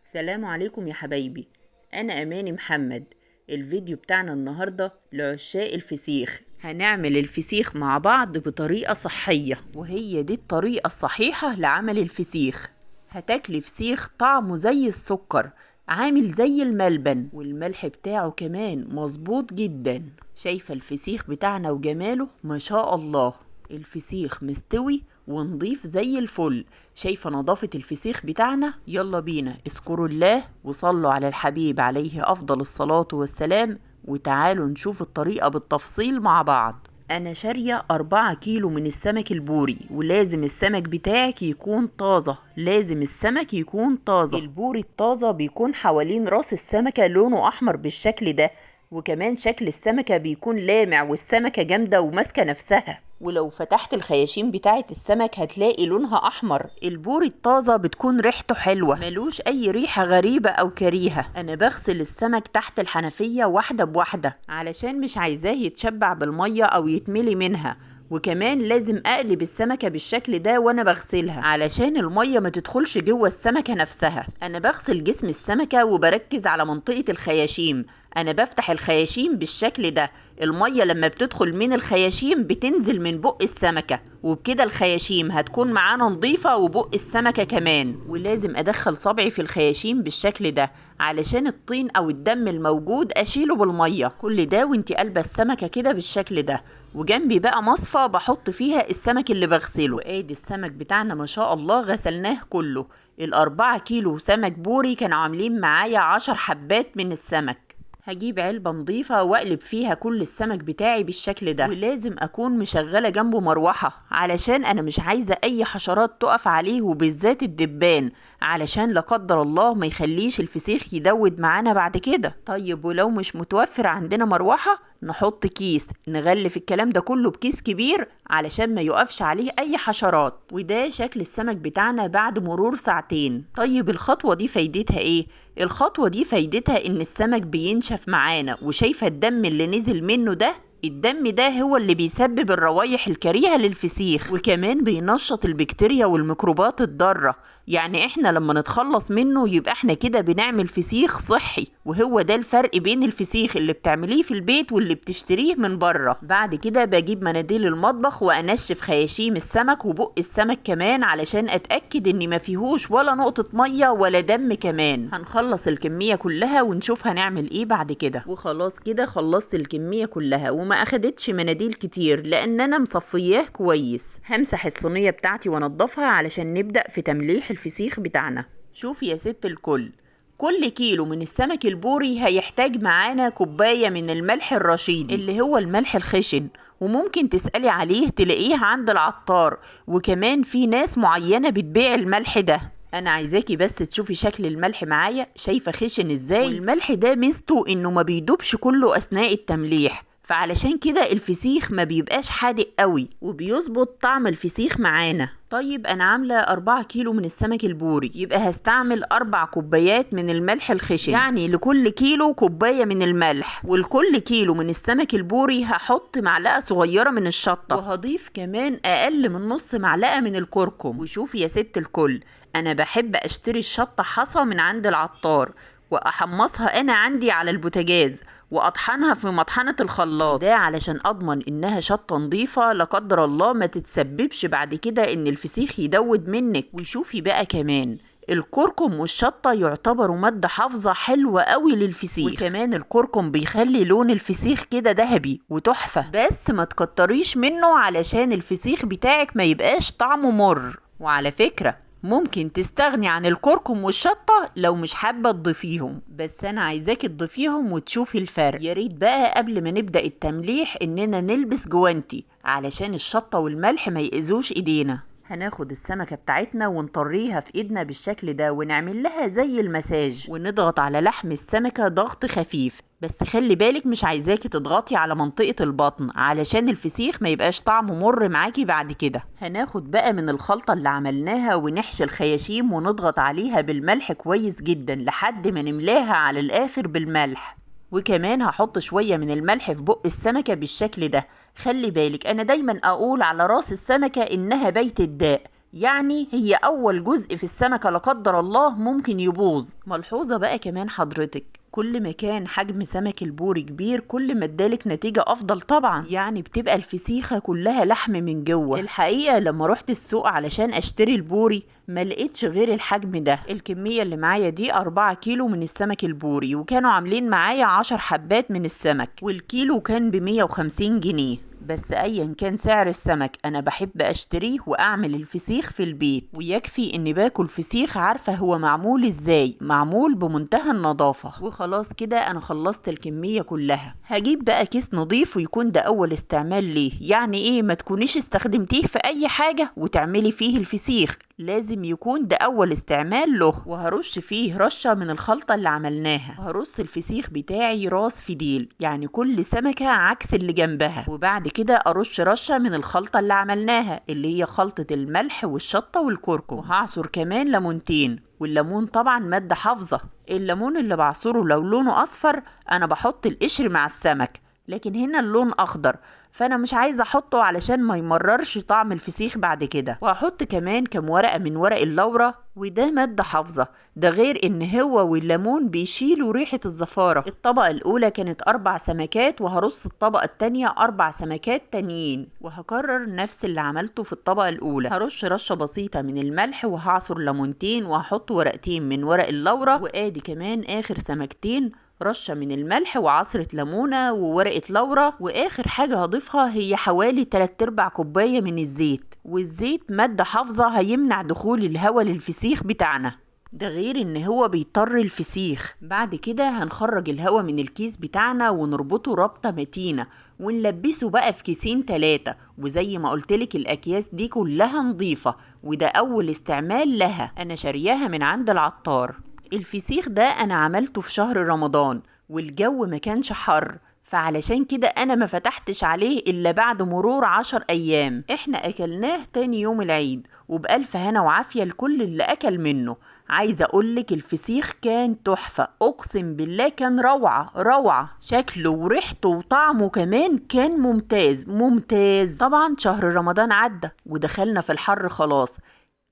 السلام عليكم يا حبايبي. أنا أماني محمد. الفيديو بتاعنا النهاردة لعشاق الفسيخ. هنعمل الفسيخ مع بعض بطريقة صحية، وهي دي الطريقة الصحيحة لعمل الفسيخ. هتاكلي فسيخ طعمه زي السكر، عامل زي الملبن، والملح بتاعه كمان مظبوط جدا. شايفة الفسيخ بتاعنا وجماله ما شاء الله. الفسيخ مستوي ونضيف زي الفل. شايفة نظافة الفسيخ بتاعنا؟ يلا بينا اذكروا الله وصلوا على الحبيب عليه أفضل الصلاة والسلام، وتعالوا نشوف الطريقة بالتفصيل مع بعض. أنا شارية 4 كيلو من السمك البوري، ولازم السمك بتاعك يكون طازة. لازم السمك يكون طازة. البوري الطازة بيكون حوالين راس السمكة لونه أحمر بالشكل ده، وكمان شكل السمكة بيكون لامع والسمكة جامدة وماسكة نفسها. ولو فتحت الخياشيم بتاعة السمك هتلاقي لونها أحمر. البوري الطازة بتكون ريحته حلوة، ملوش أي ريحة غريبة أو كريهة. أنا بغسل السمك تحت الحنفية واحدة بواحدة علشان مش عايزاه يتشبع بالمية أو يتملي منها. وكمان لازم اقلب السمكة بالشكل ده وانا بغسلها علشان المية ما تدخلش جوه السمكة نفسها. انا بغسل جسم السمكة وبركز على منطقة الخياشيم. انا بفتح الخياشيم بالشكل ده، المية لما بتدخل من الخياشيم بتنزل من بق السمكة، وبكده الخياشيم هتكون معانا نظيفة وبق السمكة كمان. ولازم ادخل صبعي في الخياشيم بالشكل ده علشان الطين او الدم الموجود اشيله بالمية. كل ده وانتي قلبة السمكة كده بالشكل ده، وجنبي بقى مصفى بحط فيها السمك اللي بغسله. وادي السمك بتاعنا ما شاء الله غسلناه كله. 4 كيلو سمك بوري كانوا عاملين معايا 10 حبات من السمك. هجيب علبة نظيفة واقلب فيها كل السمك بتاعي بالشكل ده، ولازم اكون مشغلة جنبه مروحة علشان انا مش عايزة اي حشرات تقف عليه، وبالذات الدبان، علشان لا قدر الله ما يخليش الفسيخ يدود معانا بعد كده. طيب ولو مش متوفر عندنا مروحة نحط كيس، نغلف الكلام ده كله بكيس كبير علشان ما يقفش عليه اي حشرات. وده شكل السمك بتاعنا بعد مرور ساعتين. طيب الخطوة دي فايدتها ايه؟ الخطوة دي فايدتها ان السمك بينشف معانا، وشايفة الدم اللي نزل منه ده؟ الدم ده هو اللي بيسبب الروايح الكريهة للفسيخ، وكمان بينشط البكتيريا والميكروبات الضارة. يعني احنا لما نتخلص منه يبقى احنا كده بنعمل فسيخ صحي، وهو ده الفرق بين الفسيخ اللي بتعمليه في البيت واللي بتشتريه من بره. بعد كده بجيب مناديل المطبخ وانشف خياشيم السمك وبق السمك كمان علشان اتأكد ان ما فيهوش ولا نقطة مية ولا دم كمان. هنخلص الكمية كلها ونشوف هنعمل ايه بعد كده. وخلاص كده خلصت الكمية كلها وما اخدتش مناديل كتير لان انا مصفياه كويس. همسح الصينية بتاعتي وانضفها علشان نبدأ في تمليح الفسيخ بتاعنا. شوفي يا ست الكل، كل كيلو من السمك البوري هيحتاج معانا كوباية من الملح الرشيد اللي هو الملح الخشن، وممكن تسألي عليه تلاقيه عند العطار، وكمان في ناس معينة بتبيع الملح ده. انا عايزاكي بس تشوفي شكل الملح معايا، شايفة خشن ازاي؟ والملح ده ميزته انه ما بيدوبش كله اثناء التمليح، فعلشان كده الفسيخ ما بيبقاش حادق قوي وبيظبط طعم الفسيخ معانا. طيب انا عاملة 4 كيلو من السمك البوري، يبقى هستعمل 4 كوبايات من الملح الخشن، يعني لكل كيلو كوباية من الملح. والكل كيلو من السمك البوري هحط معلقة صغيرة من الشطة، وهضيف كمان اقل من نص معلقة من الكركم. وشوفي يا ست الكل، انا بحب اشتري الشطة حصى من عند العطار واحمصها انا عندي على البوتاجاز واطحنها في مطحنة الخلاط، ده علشان اضمن انها شطة نظيفة لا قدر الله ما تتسببش بعد كده ان الفسيخ يدود منك. وشوفي بقى كمان الكركم والشطة يعتبروا مادة حافظة حلوة قوي للفسيخ، وكمان الكركم بيخلي لون الفسيخ كده ذهبي وتحفة، بس ما تكتريش منه علشان الفسيخ بتاعك ما يبقاش طعمه مر. وعلى فكرة ممكن تستغني عن الكركم والشطة لو مش حابة تضيفيهم، بس انا عايزاكي تضيفيهم وتشوفي الفرق. يا ريت بقى قبل ما نبدأ التمليح اننا نلبس جوانتي علشان الشطة والملح ما يأذوش ايدينا. هناخد السمكة بتاعتنا ونطريها في ايدنا بالشكل ده ونعمل لها زي المساج، ونضغط على لحم السمكة ضغط خفيف، بس خلي بالك مش عايزاكي تضغطي على منطقة البطن علشان الفسيخ ما يبقاش طعمه مر معاكي بعد كده. هناخد بقى من الخلطة اللي عملناها ونحشي الخياشيم ونضغط عليها بالملح كويس جدا لحد ما نملاها على الاخر بالملح. وكمان هحط شوية من الملح في بق السمكة بالشكل ده. خلي بالك انا دايما اقول على راس السمكة انها بيت الداء، يعني هي اول جزء في السمكة لا قدر الله ممكن يبوظ. ملحوظة بقى كمان حضرتك، كل ما كان حجم سمك البوري كبير كل ما ادالك نتيجة افضل طبعا، يعني بتبقى الفسيخة كلها لحم من جوه. الحقيقة لما رحت السوق علشان اشتري البوري ما لقيتش غير الحجم ده. الكمية اللي معايا دي 4 كيلو من السمك البوري، وكانوا عاملين معايا 10 حبات من السمك، والكيلو كان ب150 جنيه. بس ايا كان سعر السمك انا بحب اشتريه واعمل الفسيخ في البيت، ويكفي اني باكل فسيخ عارفة هو معمول ازاي، معمول بمنتهى النظافة. وخلاص كده انا خلصت الكمية كلها. هجيب بقى كيس نظيف ويكون ده اول استعمال ليه. يعني ايه؟ ما تكونيش استخدمتيه في اي حاجة وتعملي فيه الفسيخ، لازم يكون ده اول استعمال له. وهرش فيه رشة من الخلطة اللي عملناها، وهرص الفسيخ بتاعي راس فديل، يعني كل سمكة عكس اللي جنبها. وبعد كده ارش رشة من الخلطة اللي عملناها اللي هي خلطة الملح والشطة والكركم. وهعصر كمان ليمونتين، والليمون طبعا مادة حافظة. الليمون اللي بعصره لو لونه اصفر انا بحط القشر مع السمك، لكن هنا اللون اخضر فانا مش عايزه احطه علشان ما يمررش طعم الفسيخ بعد كده. وهحط كمان كم ورقه من ورق اللورة، وده ماده حافظه، ده غير ان هو والليمون بيشيلوا ريحه الزفاره. الطبقه الاولى كانت 4 سمكات، وهرص الطبقه التانية 4 سمكات تانيين، وهكرر نفس اللي عملته في الطبقه الاولى. هرش رشه بسيطه من الملح، وهعصر ليمونتين، وهحط ورقتين من ورق اللورة، وادي كمان اخر سمكتين رشة من الملح وعصرة ليمونة وورقة لورا. واخر حاجة هضيفها هي حوالي 3/4 كوباية من الزيت، والزيت مادة حافظة هيمنع دخول الهواء للفسيخ بتاعنا، ده غير ان هو بيطر الفسيخ. بعد كده هنخرج الهواء من الكيس بتاعنا ونربطه ربطة متينة، ونلبسه بقى في كيسين 3. وزي ما قلتلك الاكياس دي كلها نظيفة، وده اول استعمال لها، انا شارياها من عند العطار. الفسيخ ده انا عملته في شهر رمضان والجو ما كانش حر، فعلشان كده انا ما فتحتش عليه الا بعد مرور 10 ايام. احنا اكلناه تاني يوم العيد، وبألف هنا وعافية لكل اللي اكل منه. عايزة اقولك الفسيخ كان تحفة، اقسم بالله كان روعة روعة، شكله وريحته وطعمه كمان كان ممتاز ممتاز. طبعا شهر رمضان عدى ودخلنا في الحر خلاص.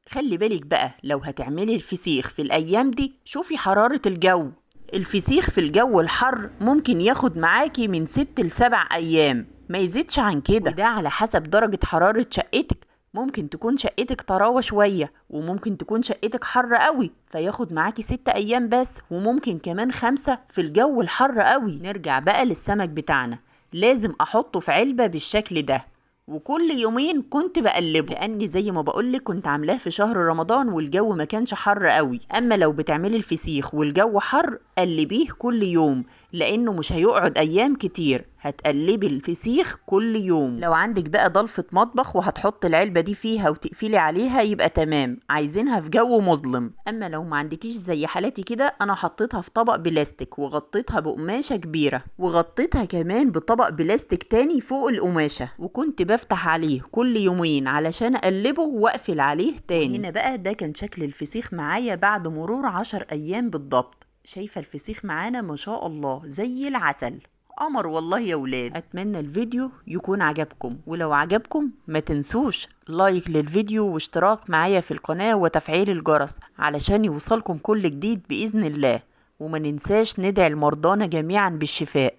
خلي بالك بقى لو هتعملي الفسيخ في الايام دي شوفي حرارة الجو. الفسيخ في الجو الحر ممكن ياخد معاكي من 6 ل7 ايام، ما يزيدش عن كده، وده على حسب درجة حرارة شقتك. ممكن تكون شقتك طراوة شوية، وممكن تكون شقتك حر قوي فياخد معاكي 6 ايام بس، وممكن كمان 5 في الجو الحر قوي. نرجع بقى للسمك بتاعنا، لازم احطه في علبة بالشكل ده، وكل يومين كنت بقلبه، لاني زي ما بقولك كنت عاملاه في شهر رمضان والجو ما كانش حر قوي. اما لو بتعملي الفسيخ والجو حر قلبيه كل يوم، لانه مش هيقعد ايام كتير، هتقلبي الفسيخ كل يوم. لو عندك بقى ضلفة مطبخ وهتحط العلبة دي فيها وتقفلي عليها يبقى تمام، عايزينها في جو مظلم. اما لو ما عندكيش زي حالتي كده، انا حطيتها في طبق بلاستيك وغطيتها بقماشة كبيرة، وغطيتها كمان بطبق بلاستيك تاني فوق القماشة، وكنت بفتح عليه كل يومين علشان اقلبه واقفل عليه تاني. هنا بقى ده كان شكل الفسيخ معايا بعد مرور 10 ايام بالضبط. شايفة الفسيخ معانا ما شاء الله زي العسل، قمر والله يا ولاد. اتمنى الفيديو يكون عجبكم، ولو عجبكم ما تنسوش لايك للفيديو واشتراك معايا في القناة وتفعيل الجرس علشان يوصلكم كل جديد بإذن الله. وما ننساش ندعي لمرضانا جميعا بالشفاء.